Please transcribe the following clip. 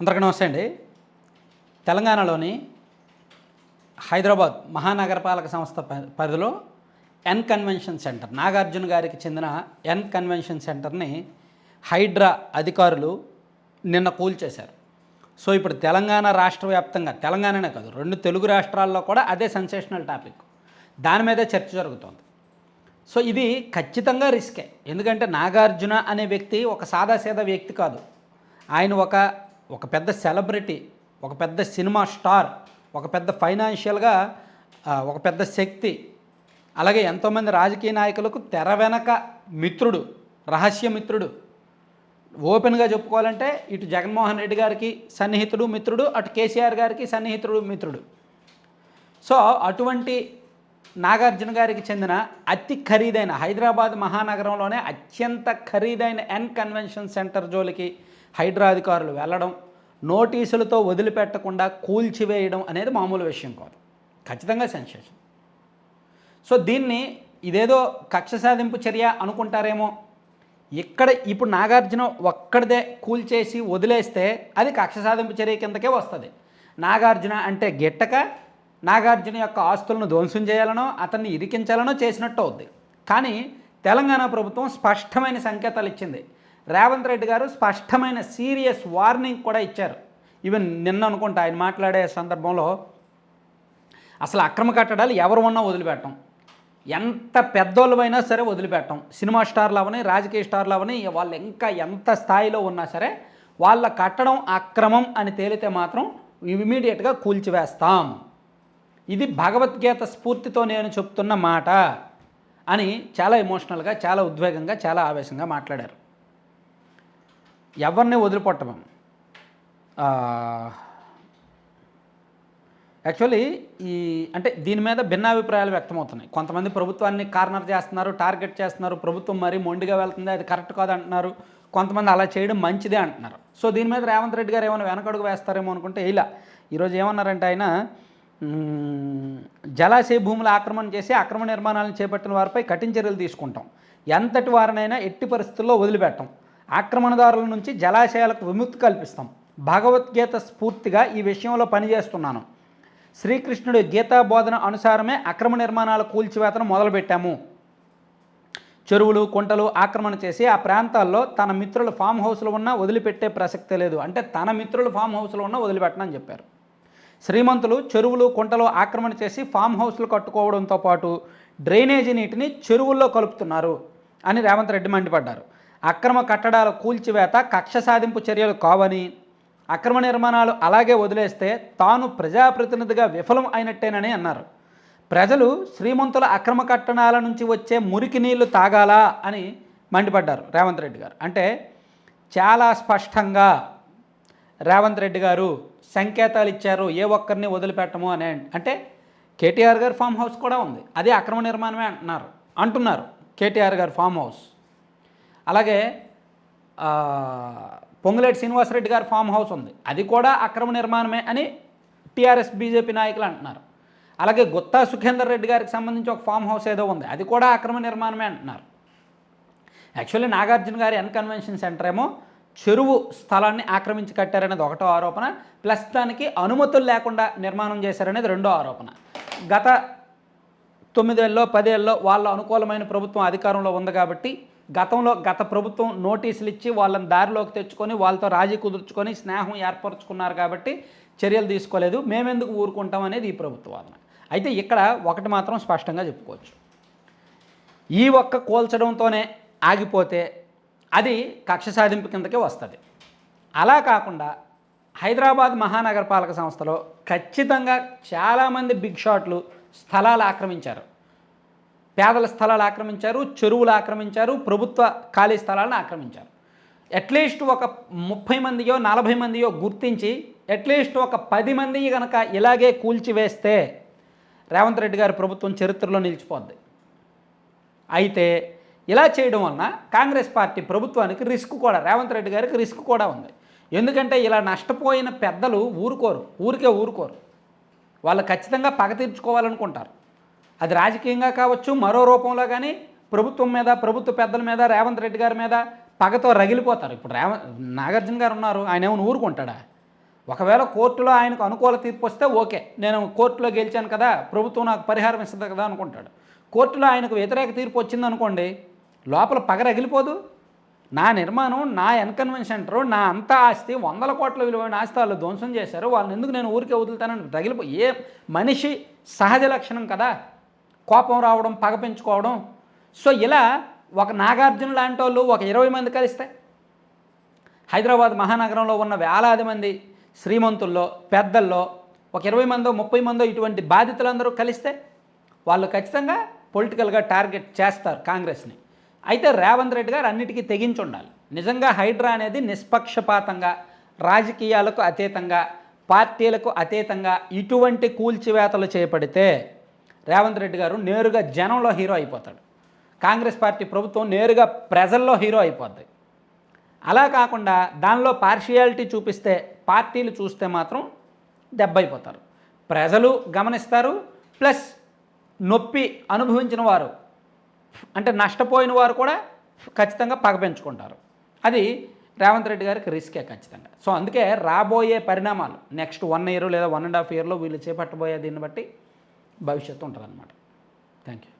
అందరికీ నమస్తే అండి. తెలంగాణలోని హైదరాబాద్ మహానగరపాలక సంస్థ పరిధిలో ఎన్ కన్వెన్షన్ సెంటర్, నాగార్జున గారికి చెందిన ఎన్ కన్వెన్షన్ సెంటర్ని హైడ్రా అధికారులు నిన్న కూల్చేశారు. సో ఇప్పుడు తెలంగాణ రాష్ట్ర వ్యాప్తంగా, తెలంగాణనే కాదు, 2 తెలుగు రాష్ట్రాల్లో కూడా అదే సెన్సేషనల్ టాపిక్. దాని మీదే చర్చ జరుగుతోంది. సో ఇది ఖచ్చితంగా రిస్కే. ఎందుకంటే నాగార్జున అనే వ్యక్తి ఒక సాదాసీదా వ్యక్తి కాదు. ఆయన ఒక పెద్ద సెలబ్రిటీ, ఒక పెద్ద సినిమా స్టార్, ఒక పెద్ద ఫైనాన్షియల్గా ఒక పెద్ద శక్తి. అలాగే ఎంతోమంది రాజకీయ నాయకులకు తెర వెనక మిత్రుడు, రహస్య మిత్రుడు. ఓపెన్గా చెప్పుకోవాలంటే ఇటు జగన్మోహన్ రెడ్డి గారికి సన్నిహితుడు మిత్రుడు, అటు కేసీఆర్ గారికి సన్నిహితుడు మిత్రుడు. సో అటువంటి నాగార్జున గారికి చెందిన అతి ఖరీదైన, హైదరాబాద్ మహానగరంలోనే అత్యంత ఖరీదైన ఎన్ కన్వెన్షన్ సెంటర్ జోలికి హైడ్రా అధికారులు వెళ్ళడం, నోటీసులతో వదిలిపెట్టకుండా కూల్చివేయడం అనేది మామూలు విషయం కాదు. ఖచ్చితంగా సెన్సేషన్. సో దీన్ని ఇదేదో కక్ష సాధింపు చర్య అనుకుంటారేమో. ఇప్పుడు నాగార్జున ఒక్కడిదే కూల్చేసి వదిలేస్తే అది కక్ష సాధింపు చర్య కిందకే వస్తుంది. నాగార్జున అంటే గిట్టక నాగార్జున యొక్క ఆస్తులను ధ్వంసం చేయాలనో అతన్ని ఇరికించాలనో చేసినట్టు అవుద్ది. కానీ తెలంగాణ ప్రభుత్వం స్పష్టమైన సంకేతాలు ఇచ్చింది. రేవంత్ రెడ్డి గారు స్పష్టమైన సీరియస్ వార్నింగ్ కూడా ఇచ్చారు. ఈవెన్ నిన్న అనుకుంటా ఆయన మాట్లాడే సందర్భంలో అసలు అక్రమ కట్టడాలు ఎవరు ఉన్నా వదిలిపెట్టం, ఎంత పెద్దోళ్ళమైనా సరే వదిలిపెట్టం. సినిమా స్టార్లు అవని, రాజకీయ స్టార్లు అవని, వాళ్ళు ఇంకా ఎంత స్థాయిలో ఉన్నా సరే వాళ్ళ కట్టడం అక్రమం అని తేలితే మాత్రం ఇమీడియట్గా కూల్చివేస్తాం. ఇది భగవద్గీత స్ఫూర్తితో నేను చెప్తున్న మాట అని చాలా ఎమోషనల్గా, చాలా ఉద్వేగంగా, చాలా ఆవేశంగా మాట్లాడారు. ఎవరిని వదిలిపెట్టమం. యాక్చువల్లీ అంటే దీని మీద భిన్నాభిప్రాయాలు వ్యక్తమవుతున్నాయి. కొంతమంది ప్రభుత్వాన్ని కార్నర్ చేస్తున్నారు, టార్గెట్ చేస్తున్నారు, ప్రభుత్వం మరీ మొండిగా వెళ్తుంది, అది కరెక్ట్ కాదు అంటున్నారు. కొంతమంది అలా చేయడం మంచిదే అంటున్నారు. సో దీని మీద రేవంత్ రెడ్డి గారు ఏమైనా వెనకడుగు వేస్తారేమో అనుకుంటే ఇలా ఈరోజు ఏమన్నారంటే ఆయన జలాశయ భూముల ఆక్రమణ చేసి అక్రమ నిర్మాణాలను చేపట్టిన వారిపై కఠిన చర్యలు తీసుకుంటాం, ఎంతటి వారినైనా ఎట్టి పరిస్థితుల్లో వదిలిపెట్టం, ఆక్రమణదారుల నుంచి జలాశయాలకు విముక్తి కల్పిస్తాం, భగవద్గీత స్ఫూర్తిగా ఈ విషయంలో పనిచేస్తున్నాను, శ్రీకృష్ణుడి గీతా బోధన అనుసారమే అక్రమ నిర్మాణాల కూల్చివేతను మొదలుపెట్టాము, చెరువులు కుంటలు ఆక్రమణ చేసి ఆ ప్రాంతాల్లో తన మిత్రుల ఫామ్ హౌస్లో ఉన్నా వదిలిపెట్టే ప్రసక్తే లేదు. అంటే తన మిత్రులు ఫామ్ హౌస్లో ఉన్నా వదిలిపెట్టనని చెప్పారు. శ్రీమంతులు చెరువులు కుంటలు ఆక్రమణ చేసి ఫామ్ హౌస్లు కట్టుకోవడంతో పాటు డ్రైనేజీ నీటిని చెరువుల్లో కలుపుతున్నారు అని రేవంత్ రెడ్డి మండిపడ్డారు. అక్రమ కట్టడాల కూల్చివేత కక్ష సాధింపు చర్యలు కావని, అక్రమ నిర్మాణాలు అలాగే వదిలేస్తే తాను ప్రజాప్రతినిధిగా విఫలం అయినట్టేనని అన్నారు. ప్రజలు శ్రీమంతుల అక్రమ కట్టడాల నుంచి వచ్చే మురికి నీళ్లు తాగాలా అని మండిపడ్డారు రేవంత్ రెడ్డి గారు. అంటే చాలా స్పష్టంగా రేవంత్ రెడ్డి గారు సంకేతాలు ఇచ్చారు, ఏ ఒక్కరిని వదిలిపెట్టము అని. అంటే కేటీఆర్ గారి ఫామ్ హౌస్ కూడా ఉంది, అది అక్రమ నిర్మాణమే అంటున్నారు కేటీఆర్ గారి ఫామ్ హౌస్. అలాగే పొంగులేటి శ్రీనివాసరెడ్డి గారి ఫామ్ హౌస్ ఉంది, అది కూడా అక్రమ నిర్మాణమే అని టీఆర్ఎస్ బీజేపీ నాయకులు అంటున్నారు. అలాగే గుత్తా సుఖేందర్ రెడ్డి గారికి సంబంధించి ఒక ఫామ్ హౌస్ ఏదో ఉంది, అది కూడా అక్రమ నిర్మాణమే అంటున్నారు. యాక్చువల్లీ నాగార్జున గారి ఎన్ కన్వెన్షన్ సెంటర్ ఏమో చెరువు స్థలాన్ని ఆక్రమించి కట్టారనేది ఒకటో ఆరోపణ, ప్లస్ దానికి అనుమతులు లేకుండా నిర్మాణం చేశారనేది రెండో ఆరోపణ. గత 9 ఏళ్ళలో 10 ఏళ్ళలో వాళ్ళ అనుకూలమైన ప్రభుత్వం అధికారంలో ఉంది కాబట్టి గత ప్రభుత్వం నోటీసులు ఇచ్చి వాళ్ళని దారిలోకి తెచ్చుకొని వాళ్ళతో రాజీ కుదుర్చుకొని స్నేహం ఏర్పరచుకున్నారు కాబట్టి చర్యలు తీసుకోలేదు, మేమెందుకు ఊరుకుంటాం అనేది ఈ ప్రభుత్వ వాదన. అయితే ఇక్కడ ఒకటి మాత్రం స్పష్టంగా చెప్పుకోవచ్చు, ఈ ఒక్క కోల్చడంతోనే ఆగిపోతే అది కక్ష సాధింపు కిందకే వస్తుంది. అలా కాకుండా హైదరాబాద్ మహానగరపాలక సంస్థలో ఖచ్చితంగా చాలామంది బిగ్ షాట్లు స్థలాలు ఆక్రమించారు, పేదల స్థలాలు ఆక్రమించారు, చెరువులు ఆక్రమించారు, ప్రభుత్వ ఖాళీ స్థలాలను ఆక్రమించారు. అట్లీస్ట్ ఒక 30 మందియో 40 మందియో గుర్తించి అట్లీస్ట్ ఒక 10 మంది కనుక ఇలాగే కూల్చివేస్తే రేవంత్ రెడ్డి గారి ప్రభుత్వం చరిత్రలో నిలిచిపోద్ది. అయితే ఇలా చేయడం వలన కాంగ్రెస్ పార్టీ ప్రభుత్వానికి రిస్క్ కూడా, రేవంత్ రెడ్డి గారికి రిస్క్ కూడా ఉంది. ఎందుకంటే ఇలా నష్టపోయిన పెద్దలు ఊరికే ఊరుకోరు. వాళ్ళు ఖచ్చితంగా పగ తీర్చుకోవాలనుకుంటారు. అది రాజకీయంగా కావచ్చు, మరో రూపంలో కానీ ప్రభుత్వం మీద, ప్రభుత్వ పెద్దల మీద, రేవంత్ రెడ్డి గారి మీద పగతో రగిలిపోతారు. ఇప్పుడు నాగార్జున గారు ఉన్నారు, ఆయన ఏమైనా ఊరుకుంటాడా? ఒకవేళ కోర్టులో ఆయనకు అనుకూల తీర్పు వస్తే ఓకే, నేను కోర్టులో గెలిచాను కదా, ప్రభుత్వం నాకు పరిహారం ఇస్తుంది కదా అనుకుంటాడు. కోర్టులో ఆయనకు వ్యతిరేక తీర్పు వచ్చిందనుకోండి, లోపల పగ రగిలిపోదు. నా నిర్మాణం, నా ఎన్కన్వెన్షన్ సెంటరు, నా అంతా ఆస్తి, 100 కోట్ల విలువైన ఆస్తి వాళ్ళు ధ్వంసం చేశారు, వాళ్ళని ఎందుకు నేను ఊరికే వదులుతానని ఏ మనిషి సహజ లక్షణం కదా కోపం రావడం, పగ పెంచుకోవడం. సో ఇలా ఒక నాగార్జున లాంటి వాళ్ళు ఒక 20 మంది కలిస్తే, హైదరాబాద్ మహానగరంలో ఉన్న వేలాది మంది శ్రీమంతుల్లో, పెద్దల్లో ఒక 20 మందో 30 మందో ఇటువంటి బాధితులందరూ కలిస్తే వాళ్ళు ఖచ్చితంగా పొలిటికల్గా టార్గెట్ చేస్తారు కాంగ్రెస్ని. అయితే రేవంత్ రెడ్డి గారు అన్నిటికీ తెగించి ఉండాలి. నిజంగా హైడ్రా అనేది నిష్పక్షపాతంగా, రాజకీయాలకు అతీతంగా, పార్టీలకు అతీతంగా ఇటువంటి కూల్చివేతలు చేపడితే రేవంత్ రెడ్డి గారు నేరుగా జనంలో హీరో అయిపోతాడు. కాంగ్రెస్ పార్టీ ప్రభుత్వం నేరుగా ప్రజల్లో హీరో అయిపోద్ది. అలా కాకుండా దానిలో పార్షియాలిటీ చూపిస్తే, పార్టీలు చూస్తే మాత్రం దెబ్బైపోతారు. ప్రజలు గమనిస్తారు, ప్లస్ నొప్పి అనుభవించిన వారు అంటే నష్టపోయిన వారు కూడా ఖచ్చితంగా పగ పెంచుకుంటారు. అది రేవంత్ రెడ్డి గారికి రిస్కే ఖచ్చితంగా. సో అందుకే రాబోయే పరిణామాలు నెక్స్ట్ 1 year లేదా 1.5 yearలో వీళ్ళు చేపట్టబోయే దీన్ని బట్టి భవిష్యత్తు ఉంటుందన్నమాట. Thank you.